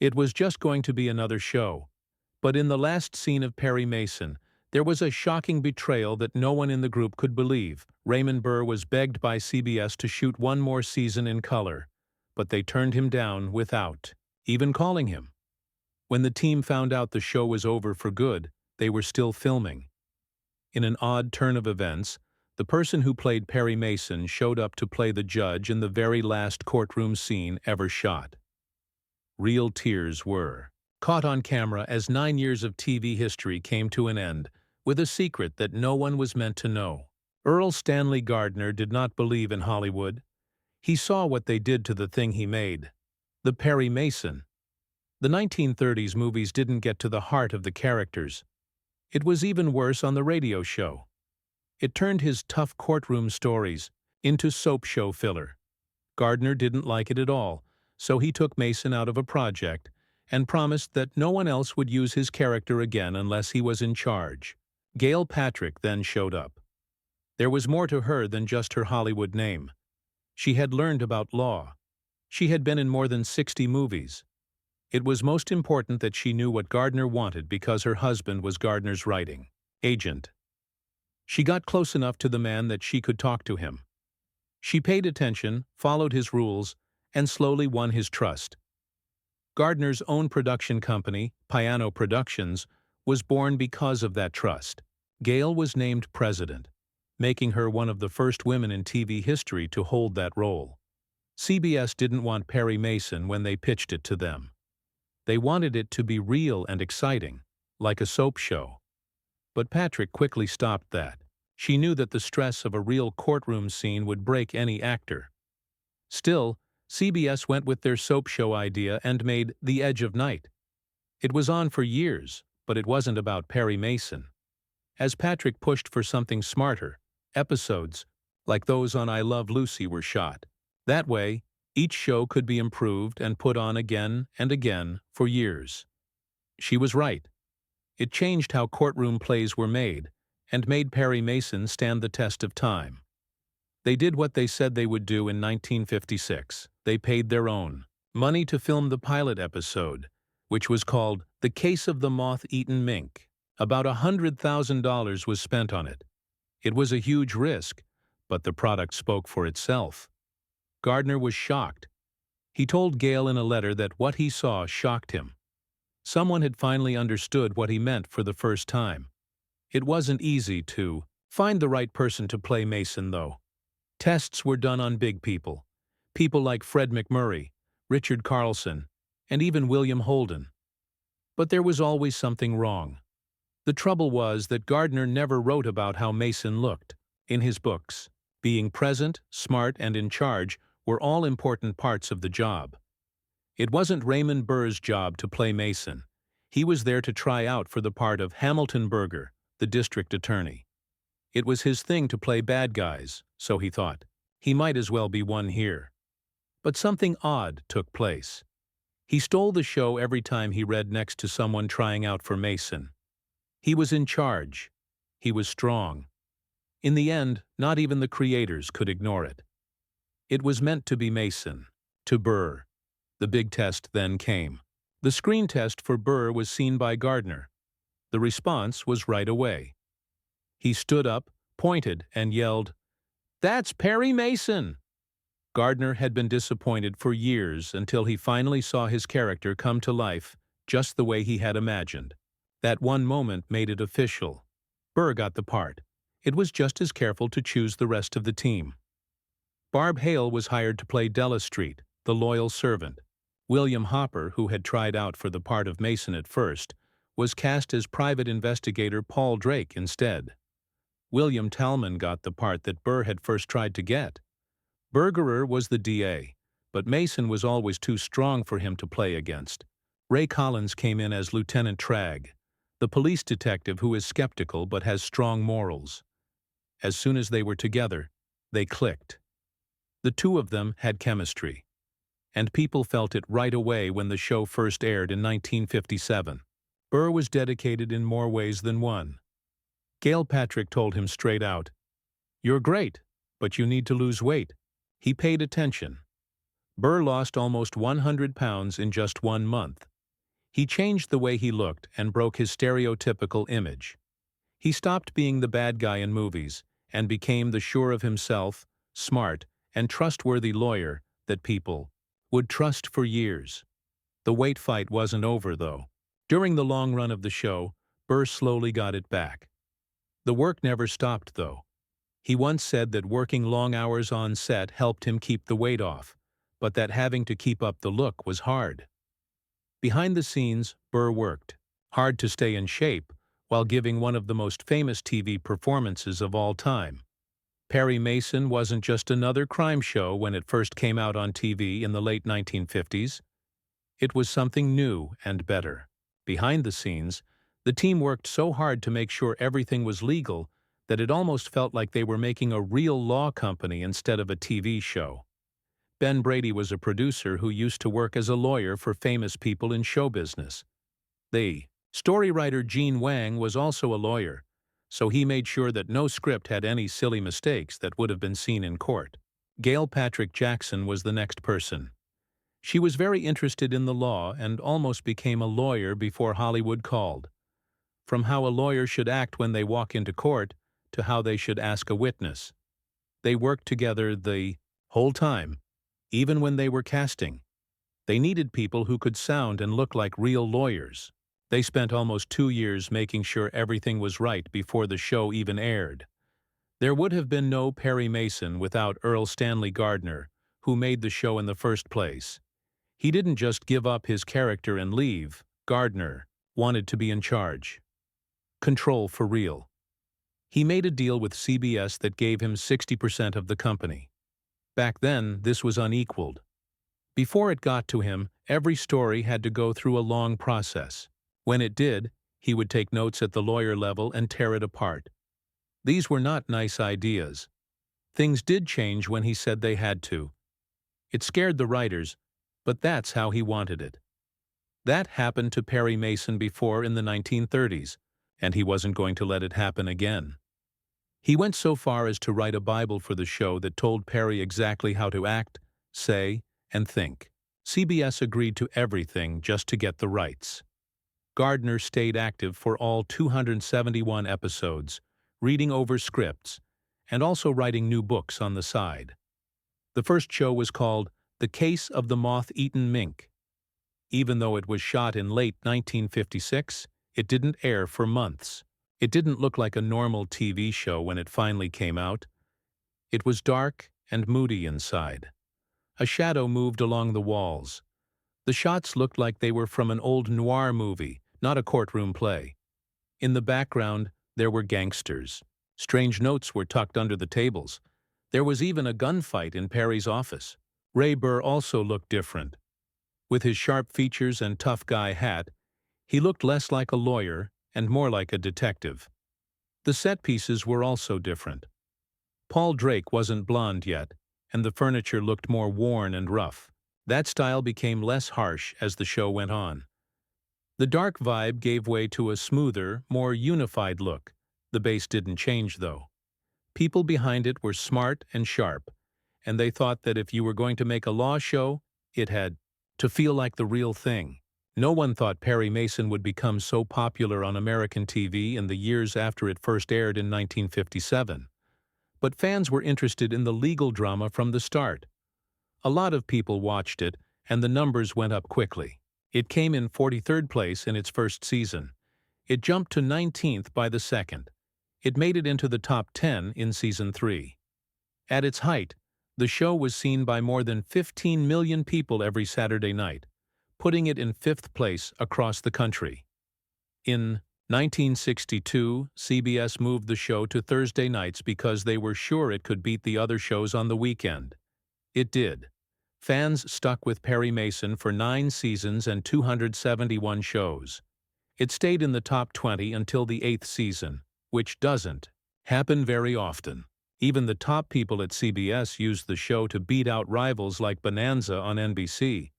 It was just going to be another show. But in the last scene of Perry Mason, there was a shocking betrayal that no one in the group could believe. Raymond Burr was begged by CBS to shoot one more season in color, but they turned him down without even calling him. When the team found out the show was over for good, they were still filming. In an odd turn of events, the person who played Perry Mason showed up to play the judge in the very last courtroom scene ever shot. Real tears were caught on camera as 9 years of TV history came to an end, with a secret that no one was meant to know. Earl Stanley Gardner did not believe in Hollywood. He saw what they did to the thing he made, the Perry Mason. The 1930s movies didn't get to the heart of the characters. It was even worse on the radio show. It turned his tough courtroom stories into soap show filler. Gardner didn't like it at all, so he took Mason out of a project and promised that no one else would use his character again unless he was in charge. Gail Patrick then showed up. There was more to her than just her Hollywood name. She had learned about law. She had been in more than 60 movies. It was most important that she knew what Gardner wanted because her husband was Gardner's writing agent. She got close enough to the man that she could talk to him. She paid attention, followed his rules, and slowly won his trust. Gardner's own production company, Piano Productions, was born because of that trust. Gail was named president, making her one of the first women in TV history to hold that role. CBS didn't want Perry Mason when they pitched it to them. They wanted it to be real and exciting, like a soap show. But Patrick quickly stopped that. She knew that the stress of a real courtroom scene would break any actor. Still, CBS went with their soap show idea and made The Edge of Night. It was on for years, but it wasn't about Perry Mason. As Patrick pushed for something smarter, episodes, like those on I Love Lucy, were shot. That way, each show could be improved and put on again and again for years. She was right. It changed how courtroom plays were made and made Perry Mason stand the test of time. They did what they said they would do in 1956. They paid their own money to film the pilot episode, which was called The Case of the Moth-Eaten Mink. About $100,000 was spent on it. It was a huge risk, but the product spoke for itself. Gardner was shocked. He told Gail in a letter that what he saw shocked him. Someone had finally understood what he meant for the first time. It wasn't easy to find the right person to play Mason, though. Tests were done on big people. People like Fred MacMurray, Richard Carlson, and even William Holden. But there was always something wrong. The trouble was that Gardner never wrote about how Mason looked. In his books, being present, smart, and in charge were all important parts of the job. It wasn't Raymond Burr's job to play Mason. He was there to try out for the part of Hamilton Berger, the district attorney. It was his thing to play bad guys, so he thought. He might as well be one here. But something odd took place. He stole the show every time he read next to someone trying out for Mason. He was in charge. He was strong. In the end, not even the creators could ignore it. It was meant to be Mason, to Burr. The big test then came. The screen test for Burr was seen by Gardner. The response was right away. He stood up, pointed, and yelled, "That's Perry Mason!" Gardner had been disappointed for years until he finally saw his character come to life just the way he had imagined. That one moment made it official. Burr got the part. It was just as careful to choose the rest of the team. Barb Hale was hired to play Della Street, the loyal servant. William Hopper, who had tried out for the part of Mason at first, was cast as private investigator Paul Drake instead. William Talman got the part that Burr had first tried to get. Bergerer was the DA, but Mason was always too strong for him to play against. Ray Collins came in as Lieutenant Tragg, the police detective who is skeptical but has strong morals. As soon as they were together, they clicked. The two of them had chemistry, and people felt it right away when the show first aired in 1957. Burr was dedicated in more ways than one. Gail Patrick told him straight out, "You're great, but you need to lose weight." He paid attention. Burr lost almost 100 pounds in just 1 month. He changed the way he looked and broke his stereotypical image. He stopped being the bad guy in movies and became the sure of himself, smart, and trustworthy lawyer that people would trust for years. The weight fight wasn't over, though. During the long run of the show, Burr slowly got it back. The work never stopped, though. He once said that working long hours on set helped him keep the weight off, but that having to keep up the look was hard. Behind the scenes, Burr worked hard to stay in shape while giving one of the most famous TV performances of all time. Perry Mason wasn't just another crime show when it first came out on TV in the late 1950s. It was something new and better. Behind the scenes, the team worked so hard to make sure everything was legal that it almost felt like they were making a real law company instead of a TV show. Ben Brady was a producer who used to work as a lawyer for famous people in show business. The story writer Gene Wang was also a lawyer, so he made sure that no script had any silly mistakes that would have been seen in court. Gail Patrick Jackson was the next person. She was very interested in the law and almost became a lawyer before Hollywood called. From how a lawyer should act when they walk into court to how they should ask a witness. They worked together the whole time, even when they were casting. They needed people who could sound and look like real lawyers. They spent almost 2 years making sure everything was right before the show even aired. There would have been no Perry Mason without Earl Stanley Gardner, who made the show in the first place. He didn't just give up his character and leave. Gardner wanted to be in charge. Control for real. He made a deal with CBS that gave him 60% of the company. Back then, this was unequaled. Before it got to him, every story had to go through a long process. When it did, he would take notes at the lawyer level and tear it apart. These were not nice ideas. Things did change when he said they had to. It scared the writers, but that's how he wanted it. That happened to Perry Mason before in the 1930s, and he wasn't going to let it happen again. He went so far as to write a Bible for the show that told Perry exactly how to act, say, and think. CBS agreed to everything just to get the rights. Gardner stayed active for all 271 episodes, reading over scripts, and also writing new books on the side. The first show was called The Case of the Moth-Eaten Mink. Even though it was shot in late 1956, it didn't air for months. It didn't look like a normal TV show when it finally came out. It was dark and moody inside. A shadow moved along the walls. The shots looked like they were from an old noir movie, not a courtroom play. In the background, there were gangsters. Strange notes were tucked under the tables. There was even a gunfight in Perry's office. Ray Burr also looked different. With his sharp features and tough guy hat, he looked less like a lawyer and more like a detective. The set pieces were also different. Paul Drake wasn't blonde yet, and the furniture looked more worn and rough. That style became less harsh as the show went on. The dark vibe gave way to a smoother, more unified look. The base didn't change, though. People behind it were smart and sharp, and they thought that if you were going to make a law show, it had to feel like the real thing. No one thought Perry Mason would become so popular on American TV in the years after it first aired in 1957. But fans were interested in the legal drama from the start. A lot of people watched it, and the numbers went up quickly. It came in 43rd place in its first season. It jumped to 19th by the second. It made it into the top 10 in season 3. At its height, the show was seen by more than 15 million people every Saturday night, putting it in 5th place across the country. In 1962, CBS moved the show to Thursday nights because they were sure it could beat the other shows on the weekend. It did. Fans stuck with Perry Mason for 9 seasons and 271 shows. It stayed in the top 20 until the 8th season, which doesn't happen very often. Even the top people at CBS used the show to beat out rivals like Bonanza on NBC.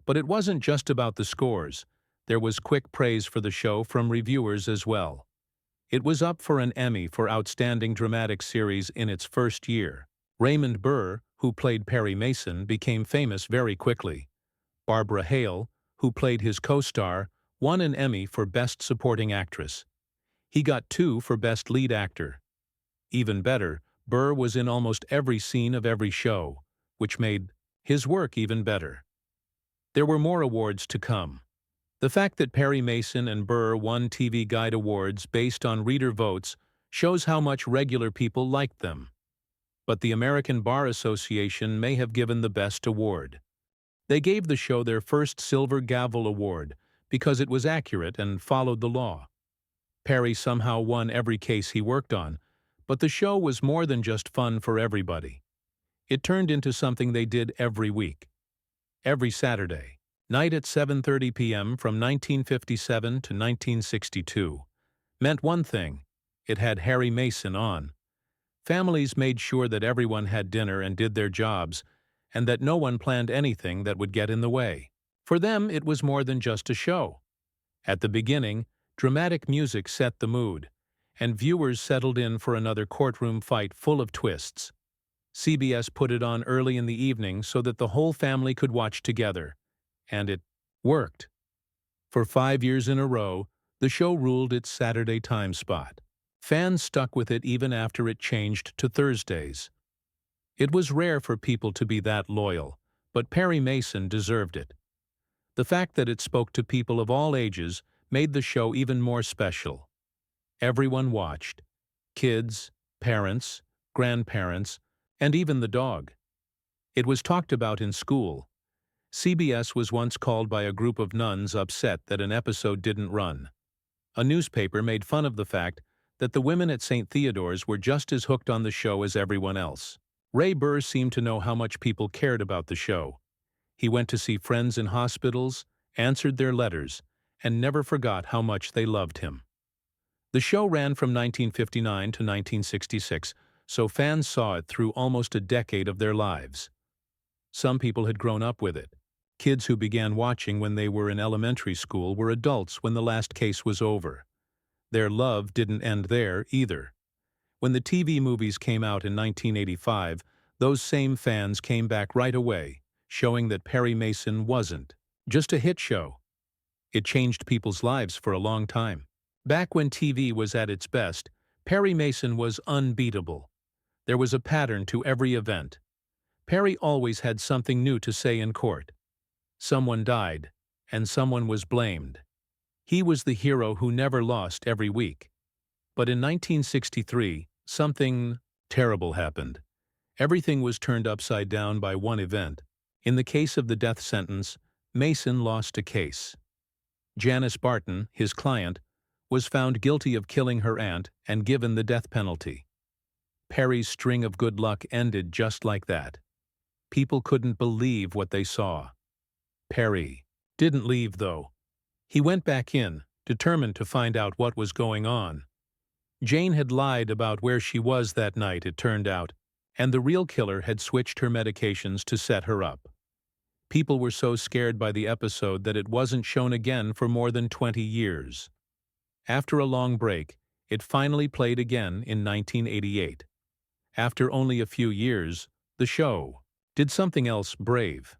But it wasn't just about the scores. There was quick praise for the show from reviewers as well. It was up for an Emmy for Outstanding Dramatic Series in its first year. Raymond Burr, who played Perry Mason, became famous very quickly. Barbara Hale, who played his co-star, won an Emmy for Best Supporting Actress. He got 2 for Best Lead Actor. Even better, Burr was in almost every scene of every show, which made his work even better. There were more awards to come. The fact that Perry Mason and Burr won TV Guide awards based on reader votes shows how much regular people liked them. But the American Bar Association may have given the best award. They gave the show their first Silver Gavel Award because it was accurate and followed the law. Perry somehow won every case he worked on, but the show was more than just fun for everybody. It turned into something they did every week. Every Saturday night at 7:30 p.m. from 1957 to 1962 meant one thing: it had Harry Mason on. Families made sure that everyone had dinner and did their jobs, and that no one planned anything that would get in the way. For them, it was more than just a show. At the beginning, dramatic music set the mood, and viewers settled in for another courtroom fight full of twists. CBS put it on early in the evening so that the whole family could watch together, and it worked. For 5 years in a row, the show ruled its Saturday time spot. Fans stuck with it even after it changed to Thursdays. It was rare for people to be that loyal, but Perry Mason deserved it. The fact that it spoke to people of all ages made the show even more special. Everyone watched: kids, parents, grandparents, and even the dog. It was talked about in school. CBS was once called by a group of nuns upset that an episode didn't run. A newspaper made fun of the fact that the women at St. Theodore's were just as hooked on the show as everyone else. Ray Burr seemed to know how much people cared about the show. He went to see friends in hospitals, answered their letters, and never forgot how much they loved him. The show ran from 1959 to 1966, so fans saw it through almost a decade of their lives. Some people had grown up with it. Kids who began watching when they were in elementary school were adults when the last case was over. Their love didn't end there either. When the TV movies came out in 1985, those same fans came back right away, showing that Perry Mason wasn't just a hit show. It changed people's lives for a long time. Back when TV was at its best, Perry Mason was unbeatable. There was a pattern to every event. Perry always had something new to say in court. Someone died, and someone was blamed. He was the hero who never lost every week. But in 1963, something terrible happened. Everything was turned upside down by one event. In the case of the death sentence, Mason lost a case. Janice Barton, his client, was found guilty of killing her aunt and given the death penalty. Perry's string of good luck ended just like that. People couldn't believe what they saw. Perry didn't leave, though. He went back in, determined to find out what was going on. Jane had lied about where she was that night, it turned out, and the real killer had switched her medications to set her up. People were so scared by the episode that it wasn't shown again for more than 20 years. After a long break, it finally played again in 1988. After only a few years, the show did something else brave.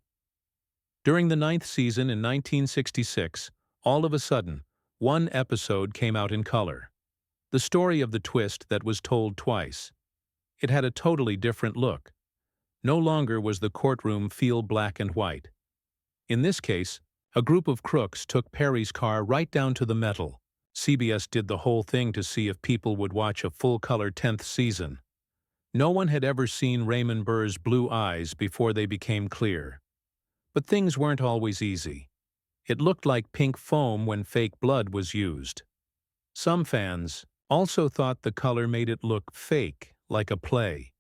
During the 9th season in 1966, all of a sudden, one episode came out in color. The story of the twist that was told twice. It had a totally different look. No longer was the courtroom feel black and white. In this case, a group of crooks took Perry's car right down to the metal. CBS did the whole thing to see if people would watch a full-color 10th season. No one had ever seen Raymond Burr's blue eyes before they became clear. But things weren't always easy. It looked like pink foam when fake blood was used. Some fans also thought the color made it look fake, like a play.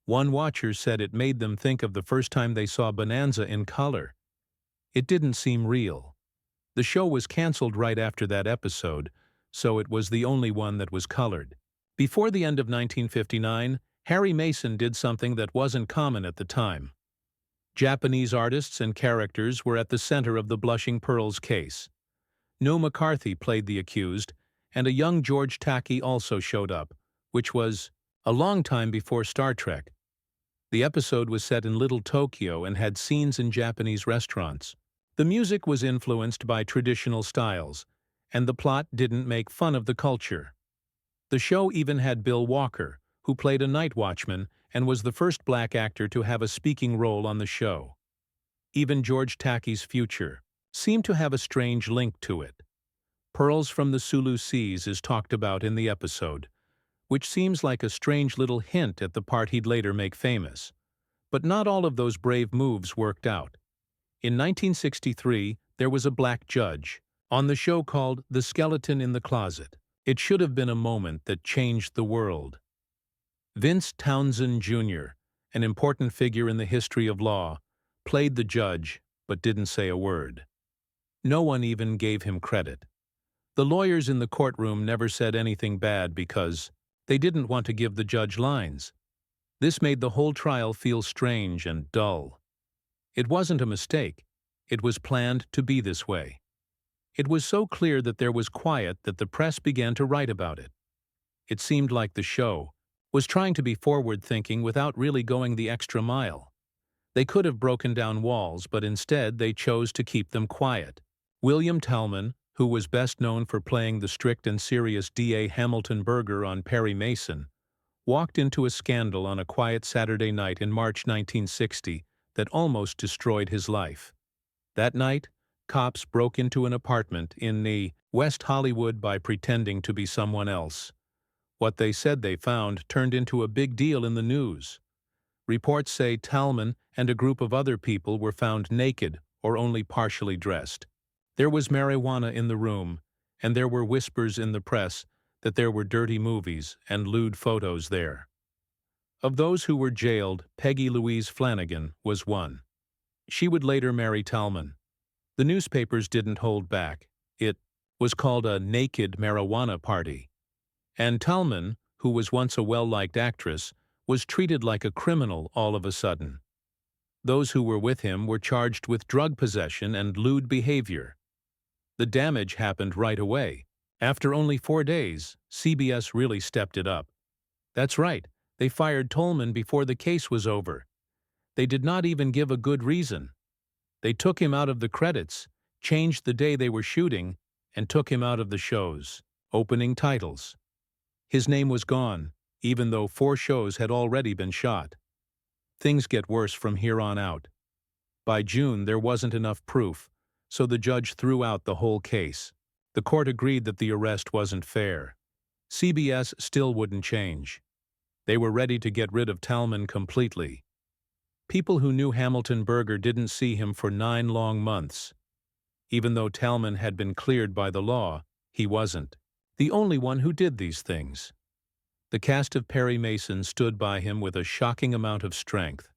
One watcher said it made them think of the first time they saw Bonanza in color. It didn't seem real. The show was canceled right after that episode, so it was the only one that was colored. Before the end of 1959, Harry Mason did something that wasn't common at the time. Japanese artists and characters were at the center of the Blushing Pearls case. Noah McCarthy played the accused, and a young George Takei also showed up, which was a long time before Star Trek. The episode was set in Little Tokyo and had scenes in Japanese restaurants. The music was influenced by traditional styles, and the plot didn't make fun of the culture. The show even had Bill Walker, who played a night watchman and was the first black actor to have a speaking role on the show. Even George Takei's future seemed to have a strange link to it. Pearls from the Sulu Seas is talked about in the episode, which seems like a strange little hint at the part he'd later make famous. But not all of those brave moves worked out. In 1963, there was a black judge on the show called The Skeleton in the Closet. It should have been a moment that changed the world. Vince Townsend Jr., an important figure in the history of law, played the judge but didn't say a word. No one even gave him credit. The lawyers in the courtroom never said anything bad because they didn't want to give the judge lines. This made the whole trial feel strange and dull. It wasn't a mistake. It was planned to be this way. It was so clear that there was quiet that the press began to write about it. It seemed like the show was trying to be forward-thinking without really going the extra mile. They could have broken down walls, but instead they chose to keep them quiet. William Tellman, who was best known for playing the strict and serious D.A. Hamilton Berger on Perry Mason, walked into a scandal on a quiet Saturday night in March 1960 that almost destroyed his life. That night, cops broke into an apartment in the West Hollywood by pretending to be someone else. What they said they found turned into a big deal in the news. Reports say Tallman and a group of other people were found naked or only partially dressed. There was marijuana in the room, and there were whispers in the press that there were dirty movies and lewd photos there. Of those who were jailed, Peggy Louise Flanagan was one. She would later marry Tallman. The newspapers didn't hold back. It was called a naked marijuana party. And Tallman, who was once a well-liked actress, was treated like a criminal all of a sudden. Those who were with him were charged with drug possession and lewd behavior. The damage happened right away. After only 4 days, CBS really stepped it up. That's right, they fired Tallman before the case was over. They did not even give a good reason. They took him out of the credits, changed the day they were shooting, and took him out of the show's opening titles. His name was gone, even though 4 shows had already been shot. Things get worse from here on out. By June, there wasn't enough proof, so the judge threw out the whole case. The court agreed that the arrest wasn't fair. CBS still wouldn't change. They were ready to get rid of Tallman completely. People who knew Hamilton Berger didn't see him for 9 long months. Even though Tallman had been cleared by the law, he wasn't the only one who did these things. The cast of Perry Mason stood by him with a shocking amount of strength.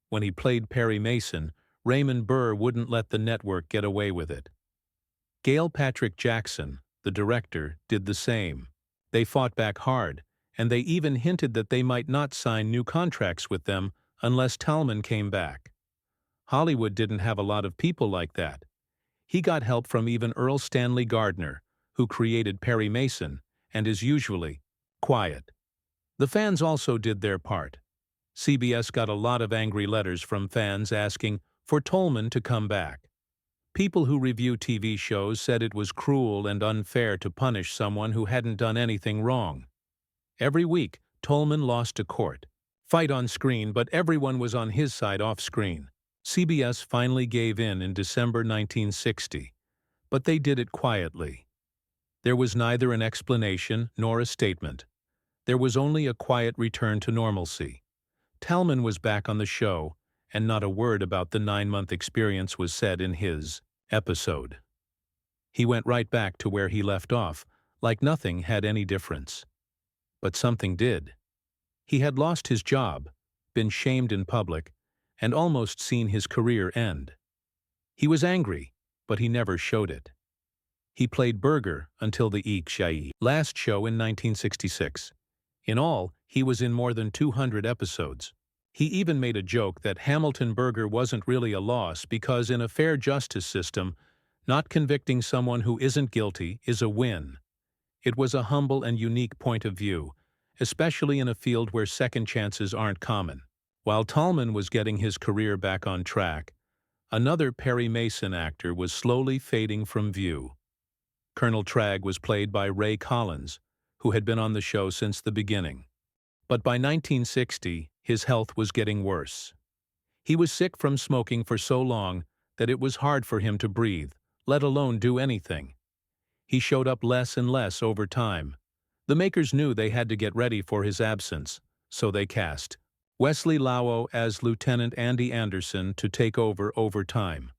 When he played Perry Mason, Raymond Burr wouldn't let the network get away with it. Gail Patrick Jackson, the director, did the same. They fought back hard, and they even hinted that they might not sign new contracts with them unless Tallman came back. Hollywood didn't have a lot of people like that. He got help from even Earl Stanley Gardner, who created Perry Mason and is usually quiet. The fans also did their part. CBS got a lot of angry letters from fans asking for Tallman to come back. People who review TV shows said it was cruel and unfair to punish someone who hadn't done anything wrong. Every week, Tallman lost to court. Fight on screen, but everyone was on his side off screen. CBS finally gave in December 1960, but they did it quietly. There was neither an explanation nor a statement. There was only a quiet return to normalcy. Tallman was back on the show, and not a word about the 9-month experience was said in his episode. He went right back to where he left off, like nothing had any difference. But something did. He had lost his job, been shamed in public, and almost seen his career end. He was angry, but he never showed it. He played Berger until the Ikshai last show in 1966. In all, he was in more than 200 episodes. He even made a joke that Hamilton Berger wasn't really a loss because in a fair justice system, not convicting someone who isn't guilty is a win. It was a humble and unique point of view, especially in a field where second chances aren't common. While Tallman was getting his career back on track, another Perry Mason actor was slowly fading from view. Colonel Tragg was played by Ray Collins, who had been on the show since the beginning. But by 1960, his health was getting worse. He was sick from smoking for so long that it was hard for him to breathe, let alone do anything. He showed up less and less over time. The makers knew they had to get ready for his absence, so they cast Wesley Lowery as Lieutenant Andy Anderson to take over time.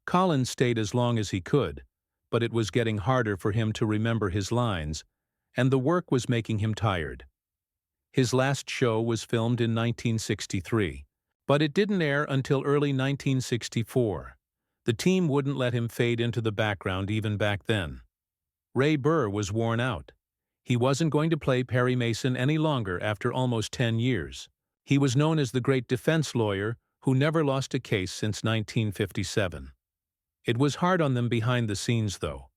Collins stayed as long as he could, but it was getting harder for him to remember his lines, and the work was making him tired. His last show was filmed in 1963, but it didn't air until early 1964. The team wouldn't let him fade into the background even back then. Ray Burr was worn out. He wasn't going to play Perry Mason any longer after almost 10 years. He was known as the great defense lawyer who never lost a case since 1957. It was hard on them behind the scenes, though.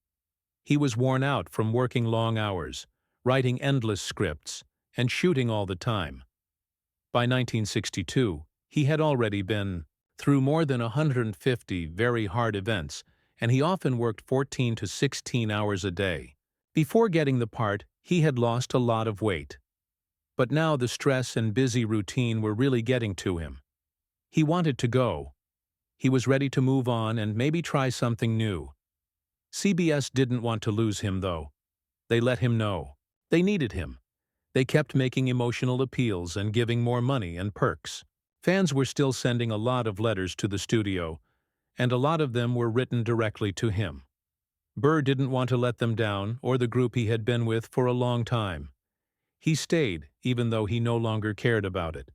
He was worn out from working long hours, writing endless scripts, and shooting all the time. By 1962, he had already been through more than 150 very hard events, and he often worked 14 to 16 hours a day. Before getting the part, he had lost a lot of weight. But now the stress and busy routine were really getting to him. He wanted to go. He was ready to move on and maybe try something new. CBS didn't want to lose him, though. They let him know. They needed him. They kept making emotional appeals and giving more money and perks. Fans were still sending a lot of letters to the studio, and a lot of them were written directly to him. Burr didn't want to let them down or the group he had been with for a long time. He stayed, even though he no longer cared about it.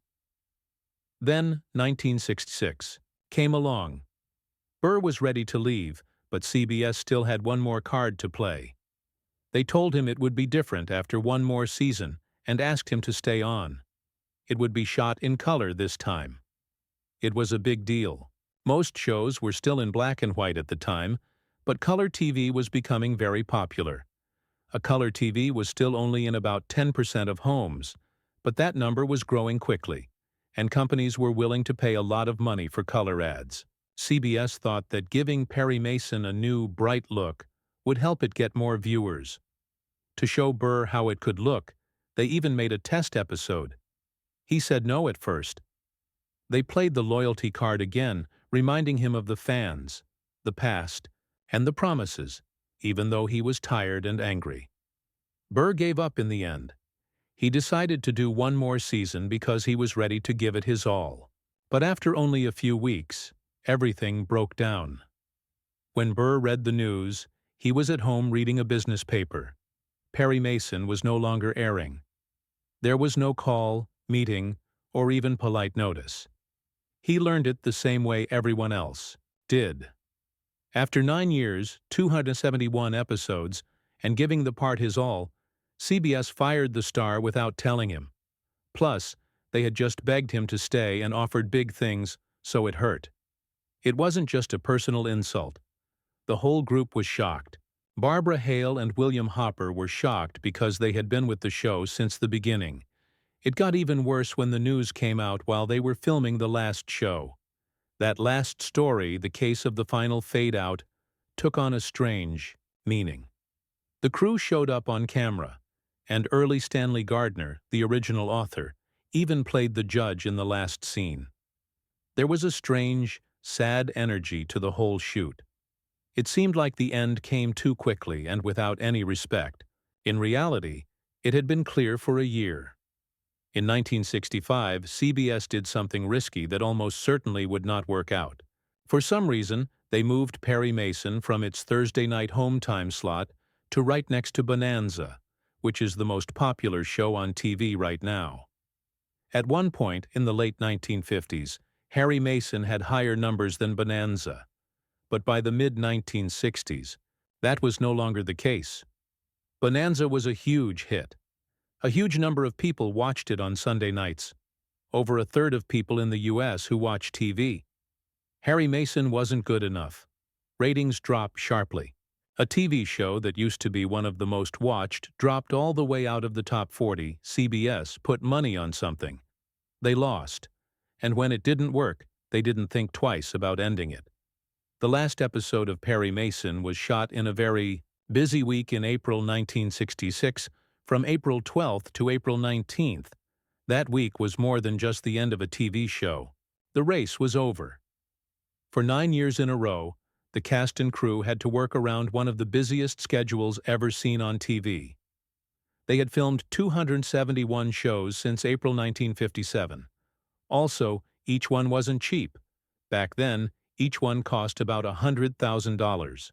Then, 1966 came along. Burr was ready to leave, but CBS still had one more card to play. They told him it would be different after one more season and asked him to stay on. It would be shot in color this time. It was a big deal. Most shows were still in black and white at the time, but color TV was becoming very popular. A color TV was still only in about 10% of homes, but that number was growing quickly, and companies were willing to pay a lot of money for color ads. CBS thought that giving Perry Mason a new, bright look would help it get more viewers. To show Burr how it could look, they even made a test episode. He said no at first. They played the loyalty card again, reminding him of the fans, the past, and the promises, even though he was tired and angry. Burr gave up in the end. He decided to do one more season because he was ready to give it his all. But after only a few weeks, everything broke down. When Burr read the news, he was at home reading a business paper. Perry Mason was no longer airing. There was no call, meeting, or even polite notice. He learned it the same way everyone else did. After 9 years, 271 episodes, and giving the part his all, CBS fired the star without telling him. Plus, they had just begged him to stay and offered big things, so it hurt. It wasn't just a personal insult. The whole group was shocked. Barbara Hale and William Hopper were shocked because they had been with the show since the beginning. It got even worse when the news came out while they were filming the last show. That last story, the case of the final fade-out, took on a strange meaning. The crew showed up on camera, and early Stanley Gardner, the original author, even played the judge in the last scene. There was a strange, sad energy to the whole shoot. It seemed like the end came too quickly and without any respect. In reality, it had been clear for a year. In 1965, CBS did something risky that almost certainly would not work out. For some reason, they moved Perry Mason from its Thursday night home time slot to right next to Bonanza, which is the most popular show on TV right now. At one point in the late 1950s, Harry Mason had higher numbers than Bonanza. But by the mid-1960s, that was no longer the case. Bonanza was a huge hit. A huge number of people watched it on Sunday nights. Over a third of people in the U.S. who watch TV. Harry Mason wasn't good enough. Ratings dropped sharply. A TV show that used to be one of the most watched dropped all the way out of the top 40. CBS put money on something. They lost. and when it didn't work, they didn't think twice about ending it. The last episode of Perry Mason was shot in a very busy week in April 1966, from April 12th to April 19th. That week was more than just the end of a TV show. The race was over. For 9 years in a row, the cast and crew had to work around one of the busiest schedules ever seen on TV. They had filmed 271 shows since April 1957. Also, each one wasn't cheap. Back then, each one cost about $100,000.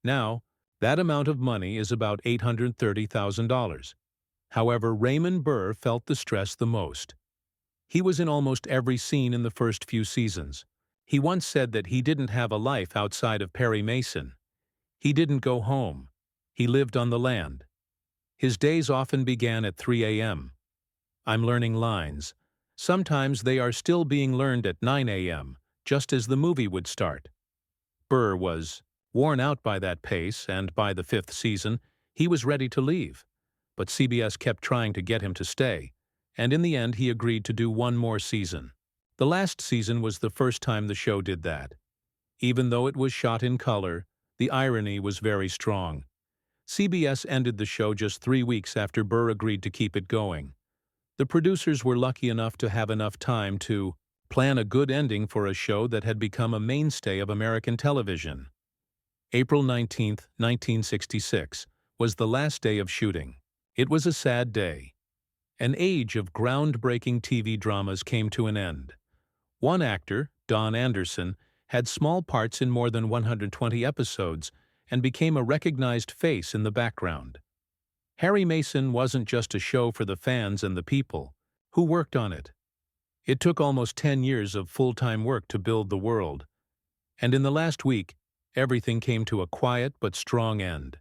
Now, that amount of money is about $830,000. However, Raymond Burr felt the stress the most. He was in almost every scene in the first few seasons. He once said that he didn't have a life outside of Perry Mason. He didn't go home. He lived on the land. His days often began at 3 a.m. I'm learning lines. Sometimes they are still being learned at 9 a.m., just as the movie would start. Burr was worn out by that pace, and by the 5th season, he was ready to leave. But CBS kept trying to get him to stay, and in the end he agreed to do one more season. The last season was the first time the show did that. Even though it was shot in color, the irony was very strong. CBS ended the show just 3 weeks after Burr agreed to keep it going. The producers were lucky enough to have enough time to plan a good ending for a show that had become a mainstay of American television. April 19, 1966, was the last day of shooting. It was a sad day. An age of groundbreaking TV dramas came to an end. One actor, Don Anderson, had small parts in more than 120 episodes and became a recognized face in the background. Perry Mason wasn't just a show for the fans and the people who worked on it. It took almost 10 years of full-time work to build the world, and in the last week, everything came to a quiet but strong end.